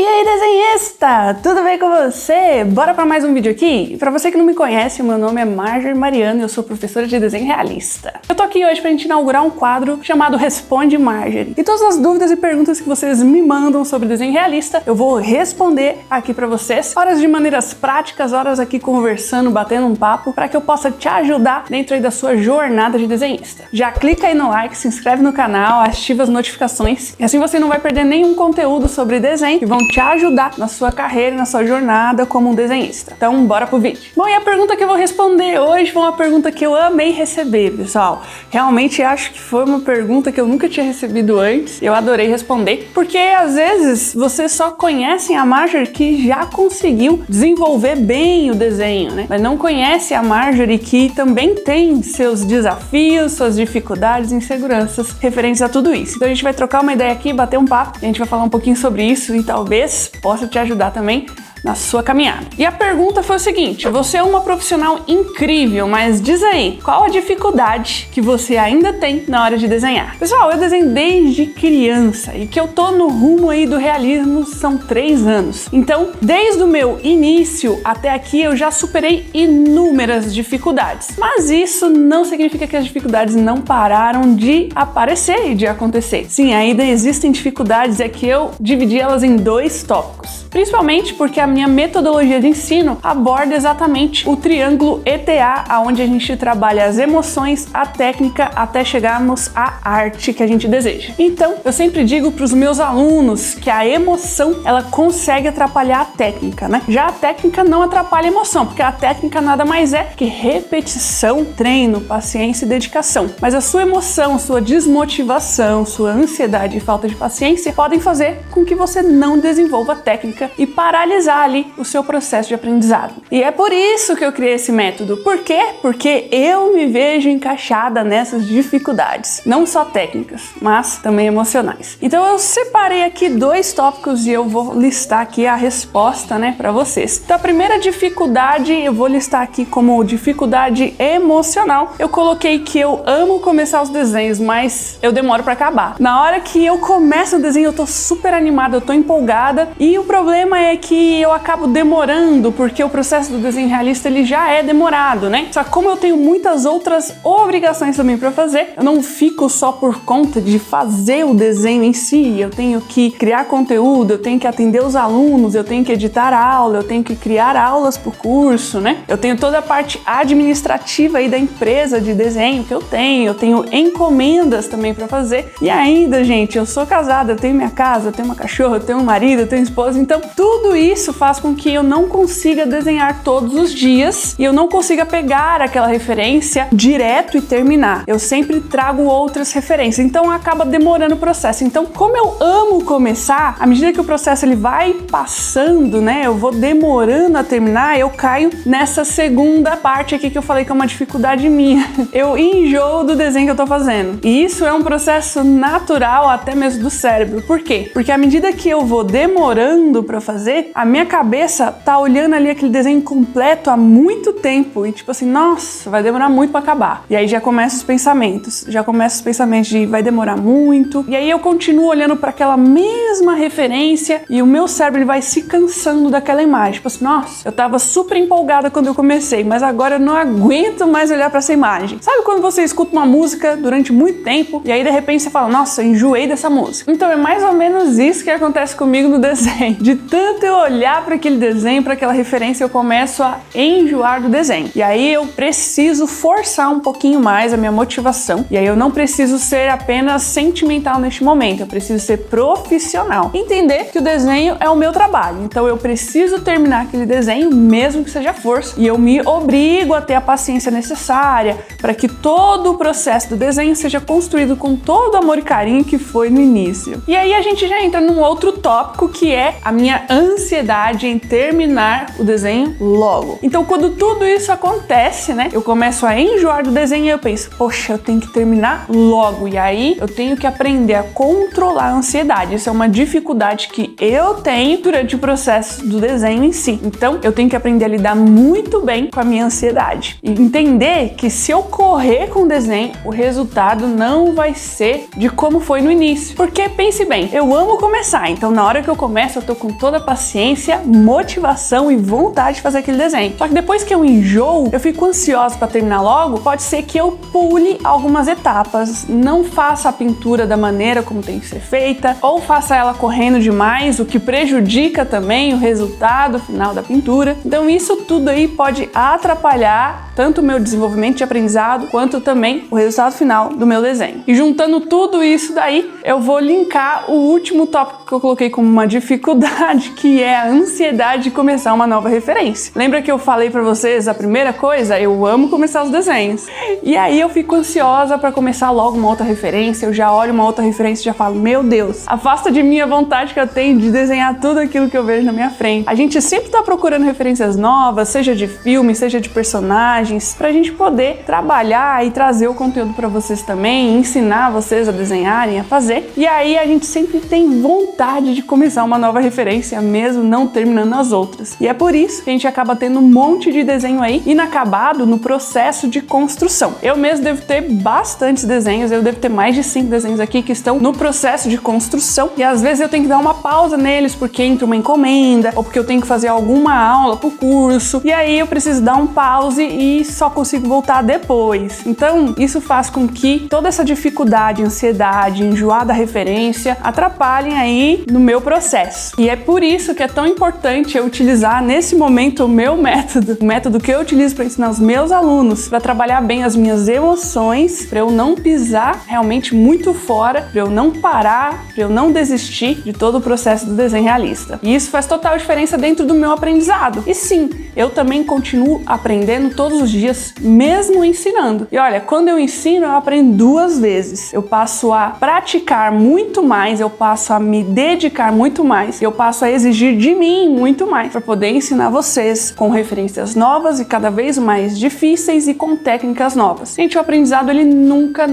E aí, desenhista! Tudo bem com você? Bora para mais um vídeo aqui? Para você que não me conhece, meu nome é Marjorie Mariano e eu sou professora de desenho realista. Eu tô aqui hoje pra gente inaugurar um quadro chamado Responde Marjorie. E todas as dúvidas e perguntas que vocês me mandam sobre desenho realista, eu vou responder aqui pra vocês. Horas de maneiras práticas, horas aqui conversando, batendo um papo, para que eu possa te ajudar dentro aí da sua jornada de desenhista. Já clica aí no like, se inscreve no canal, ativa as notificações, e assim você não vai perder nenhum conteúdo sobre desenho que vão te ajudar na sua carreira, na sua jornada como um desenhista. Então, bora pro vídeo. Bom, e a pergunta que eu vou responder hoje foi uma pergunta que eu amei receber, pessoal. Realmente acho que foi uma pergunta que eu nunca tinha recebido antes. Eu adorei responder, porque às vezes vocês só conhecem a Marjorie que já conseguiu desenvolver bem o desenho, né? Mas não conhece a Marjorie que também tem seus desafios, suas dificuldades e inseguranças referentes a tudo isso. Então a gente vai trocar uma ideia aqui, bater um papo, a gente vai falar um pouquinho sobre isso e talvez possa te ajudar também na sua caminhada. E a pergunta foi o seguinte: você é uma profissional incrível, mas diz aí, qual a dificuldade que você ainda tem na hora de desenhar? Pessoal, eu desenho desde criança e que eu tô no rumo aí do realismo são 3 anos. Então, desde o meu início até aqui eu já superei inúmeras dificuldades. Mas isso não significa que as dificuldades não pararam de aparecer e de acontecer. Sim, ainda existem dificuldades, é que eu dividi elas em 2 tópicos. Principalmente porque a minha metodologia de ensino aborda exatamente o triângulo ETA, onde a gente trabalha as emoções, a técnica, até chegarmos à arte que a gente deseja. Então, eu sempre digo para os meus alunos que a emoção, ela consegue atrapalhar a técnica, né? Já a técnica não atrapalha a emoção, porque a técnica nada mais é que repetição, treino, paciência e dedicação. Mas a sua emoção, sua desmotivação, sua ansiedade e falta de paciência podem fazer com que você não desenvolva a técnica e paralisar ali o seu processo de aprendizado. E é por isso que eu criei esse método. Por quê? Porque eu me vejo encaixada nessas dificuldades, não só técnicas, mas também emocionais. Então eu separei aqui 2 tópicos e eu vou listar aqui a resposta, né, para vocês. Então a primeira dificuldade eu vou listar aqui como dificuldade emocional. Eu coloquei que eu amo começar os desenhos, mas eu demoro para acabar. Na hora que eu começo o desenho eu tô super animada, eu tô empolgada, e o problema é que eu acabo demorando, porque o processo do desenho realista ele já é demorado, né? Só que como eu tenho muitas outras obrigações também para fazer, eu não fico só por conta de fazer o desenho em si. Eu tenho que criar conteúdo, eu tenho que atender os alunos, eu tenho que editar a aula, eu tenho que criar aulas pro curso, né? Eu tenho toda a parte administrativa aí da empresa de desenho que eu tenho encomendas também para fazer. E ainda, gente, eu sou casada, eu tenho minha casa, eu tenho uma cachorra, eu tenho um marido, eu tenho esposa. Então tudo isso faz com que eu não consiga desenhar todos os dias e eu não consiga pegar aquela referência direto e terminar. Eu sempre trago outras referências, então acaba demorando o processo. Então, como eu amo começar, à medida que o processo ele vai passando, né, eu vou demorando a terminar, eu caio nessa segunda parte aqui que eu falei que é uma dificuldade minha. Eu enjoo do desenho que eu tô fazendo. E isso é um processo natural até mesmo do cérebro. Por quê? Porque à medida que eu vou demorando para fazer, a minha cabeça tá olhando ali aquele desenho completo há muito tempo e tipo assim, nossa, vai demorar muito para acabar. E aí já começam os pensamentos de vai demorar muito. E aí eu continuo olhando para aquela mesma referência e o meu cérebro ele vai se cansando daquela imagem. Tipo assim, nossa, eu tava super empolgada quando eu comecei, mas agora eu não aguento mais olhar para essa imagem. Sabe quando você escuta uma música durante muito tempo e aí de repente você fala, nossa, eu enjoei dessa música? Então é mais ou menos isso que acontece comigo no desenho. De tanto eu olhar para aquele desenho, para aquela referência, eu começo a enjoar do desenho. E aí eu preciso forçar um pouquinho mais a minha motivação. E aí eu não preciso ser apenas sentimental neste momento, eu preciso ser profissional. Entender que o desenho é o meu trabalho. Então eu preciso terminar aquele desenho, mesmo que seja força. E eu me obrigo a ter a paciência necessária para que todo o processo do desenho seja construído com todo o amor e carinho que foi no início. E aí a gente já entra num outro tópico que é a minha ansiedade ansiedade em terminar o desenho logo. Então, quando tudo isso acontece, né, eu começo a enjoar do desenho e eu penso, poxa, eu tenho que terminar logo. E aí, eu tenho que aprender a controlar a ansiedade. Isso é uma dificuldade que eu tenho durante o processo do desenho em si. Então, eu tenho que aprender a lidar muito bem com a minha ansiedade. E entender que se eu correr com o desenho, o resultado não vai ser de como foi no início. Porque, pense bem, eu amo começar. Então, na hora que eu começo, eu tô com toda a paciência, motivação e vontade de fazer aquele desenho. Só que depois que eu enjoo, eu fico ansiosa para terminar logo, pode ser que eu pule algumas etapas, não faça a pintura da maneira como tem que ser feita, ou faça ela correndo demais, o que prejudica também o resultado final da pintura. Então isso tudo aí pode atrapalhar tanto o meu desenvolvimento de aprendizado, quanto também o resultado final do meu desenho. E juntando tudo isso daí, eu vou linkar o último tópico que eu coloquei como uma dificuldade, que é a ansiedade de começar uma nova referência. Lembra que eu falei pra vocês a primeira coisa? Eu amo começar os desenhos. E aí eu fico ansiosa pra começar logo uma outra referência, eu já olho uma outra referência e já falo, meu Deus, afasta de mim a vontade que eu tenho de desenhar tudo aquilo que eu vejo na minha frente. A gente sempre tá procurando referências novas, seja de filme, seja de personagens, pra gente poder trabalhar e trazer o conteúdo pra vocês também, ensinar vocês a desenharem, a fazer. E aí a gente sempre tem vontade de começar uma nova referência, mesmo não terminando as outras. E é por isso que a gente acaba tendo um monte de desenho aí inacabado no processo de construção. Eu mesmo devo ter bastantes desenhos, eu devo ter mais de 5 desenhos aqui que estão no processo de construção e às vezes eu tenho que dar uma pausa neles porque entra uma encomenda ou porque eu tenho que fazer alguma aula pro curso e aí eu preciso dar um pause e só consigo voltar depois. Então isso faz com que toda essa dificuldade, ansiedade, enjoar da referência atrapalhem aí no meu processo. E é por isso que é tão importante eu utilizar nesse momento o meu método, o método que eu utilizo para ensinar os meus alunos, para trabalhar bem as minhas emoções, para eu não pisar realmente muito fora, para eu não parar, para eu não desistir de todo o processo do desenho realista. E isso faz total diferença dentro do meu aprendizado. E sim, eu também continuo aprendendo todos os dias, mesmo ensinando. E olha, quando eu ensino, eu aprendo 2 vezes. Eu passo a praticar muito mais, eu passo a me dedicar muito mais, eu passo a exigir de mim muito mais para poder ensinar vocês com referências novas e cada vez mais difíceis e com técnicas novas. Gente, o aprendizado ele nunca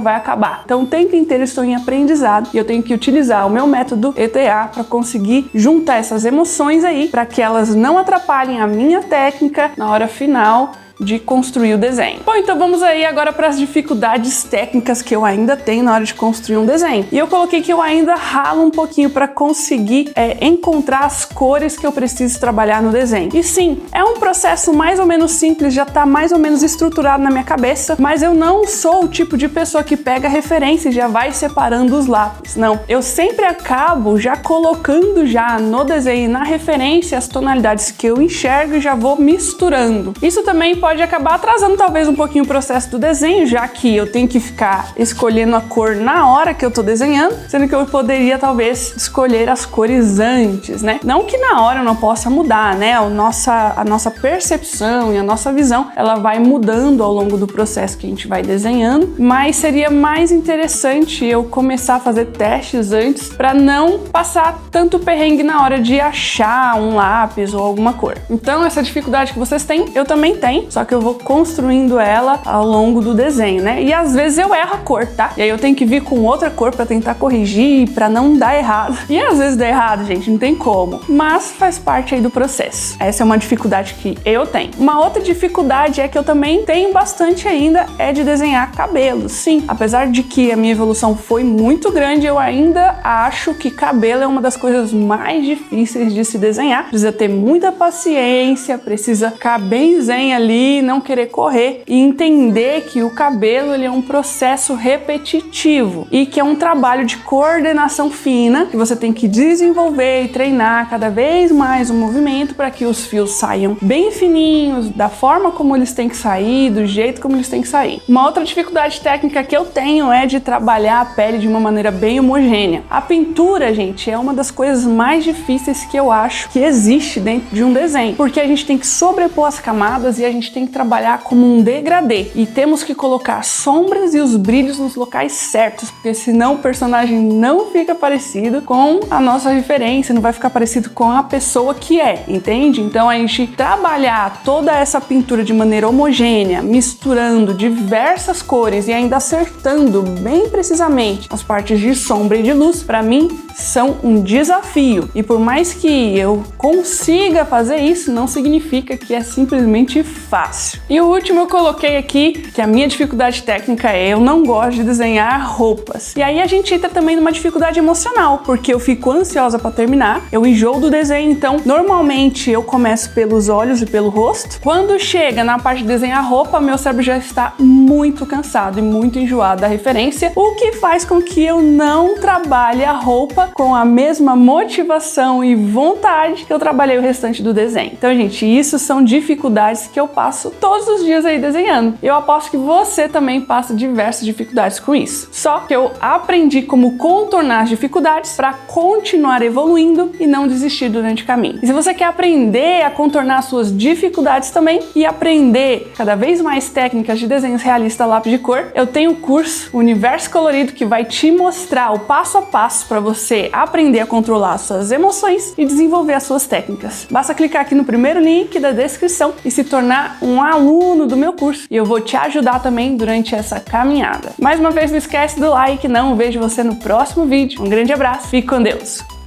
vai acabar. Então o tempo inteiro eu estou em aprendizado e eu tenho que utilizar o meu método ETA para conseguir juntar essas emoções aí para que elas não atrapalhem a minha técnica na hora final de construir o desenho. Bom, então vamos aí agora para as dificuldades técnicas que eu ainda tenho na hora de construir um desenho. E eu coloquei que eu ainda ralo um pouquinho para conseguir encontrar as cores que eu preciso trabalhar no desenho. E sim, é um processo mais ou menos simples, já está mais ou menos estruturado na minha cabeça, mas eu não sou o tipo de pessoa que pega a referência e já vai separando os lápis. Não, eu sempre acabo já colocando já no desenho, na referência, as tonalidades que eu enxergo e já vou misturando. Isso também pode acabar atrasando talvez um pouquinho o processo do desenho, já que eu tenho que ficar escolhendo a cor na hora que eu tô desenhando, sendo que eu poderia talvez escolher as cores antes, né? Não que na hora eu não possa mudar, né? A nossa percepção e a nossa visão, ela vai mudando ao longo do processo que a gente vai desenhando, mas seria mais interessante eu começar a fazer testes antes para não passar tanto perrengue na hora de achar um lápis ou alguma cor. Então essa dificuldade que vocês têm, eu também tenho, só que eu vou construindo ela ao longo do desenho, né? E às vezes eu erro a cor, tá? E aí eu tenho que vir com outra cor pra tentar corrigir, pra não dar errado. E às vezes dá errado, gente, não tem como. Mas faz parte aí do processo. Essa é uma dificuldade que eu tenho. Uma outra dificuldade é que eu também tenho bastante ainda, é de desenhar cabelo. Sim, apesar de que a minha evolução foi muito grande, eu ainda acho que cabelo é uma das coisas mais difíceis de se desenhar. Precisa ter muita paciência, precisa ficar bem zen ali, não querer correr e entender que o cabelo ele é um processo repetitivo e que é um trabalho de coordenação fina que você tem que desenvolver e treinar cada vez mais o movimento para que os fios saiam bem fininhos, da forma como eles têm que sair, do jeito como eles têm que sair. Uma outra dificuldade técnica que eu tenho é de trabalhar a pele de uma maneira bem homogênea. A pintura, gente, é uma das coisas mais difíceis que eu acho que existe dentro de um desenho, porque a gente tem que sobrepor as camadas e a gente gente tem que trabalhar como um degradê e temos que colocar sombras e os brilhos nos locais certos, porque senão o personagem não fica parecido com a nossa referência, não vai ficar parecido com a pessoa que é, entende? Então a gente trabalhar toda essa pintura de maneira homogênea, misturando diversas cores e ainda acertando bem precisamente as partes de sombra e de luz, para mim são um desafio. E por mais que eu consiga fazer isso, não significa que é simplesmente fácil. E o último eu coloquei aqui que a minha dificuldade técnica é eu não gosto de desenhar roupas. E aí a gente entra também numa dificuldade emocional, porque eu fico ansiosa para terminar, eu enjoo do desenho, então normalmente eu começo pelos olhos e pelo rosto. Quando chega na parte de desenhar roupa, meu cérebro já está muito cansado e muito enjoado da referência, o que faz com que eu não trabalhe a roupa com a mesma motivação e vontade que eu trabalhei o restante do desenho. Então, gente, isso são dificuldades que eu passo todos os dias aí desenhando. Eu aposto que você também passa diversas dificuldades com isso. Só que eu aprendi como contornar as dificuldades para continuar evoluindo e não desistir durante o caminho. E se você quer aprender a contornar as suas dificuldades também e aprender cada vez mais técnicas de desenhos realistas a lápis de cor, eu tenho o curso Universo Colorido que vai te mostrar o passo a passo para você aprender a controlar as suas emoções e desenvolver as suas técnicas. Basta clicar aqui no primeiro link da descrição e se tornar um aluno do meu curso e eu vou te ajudar também durante essa caminhada. Mais uma vez, não esquece do like, não vejo você no próximo vídeo. Um grande abraço, fique com Deus!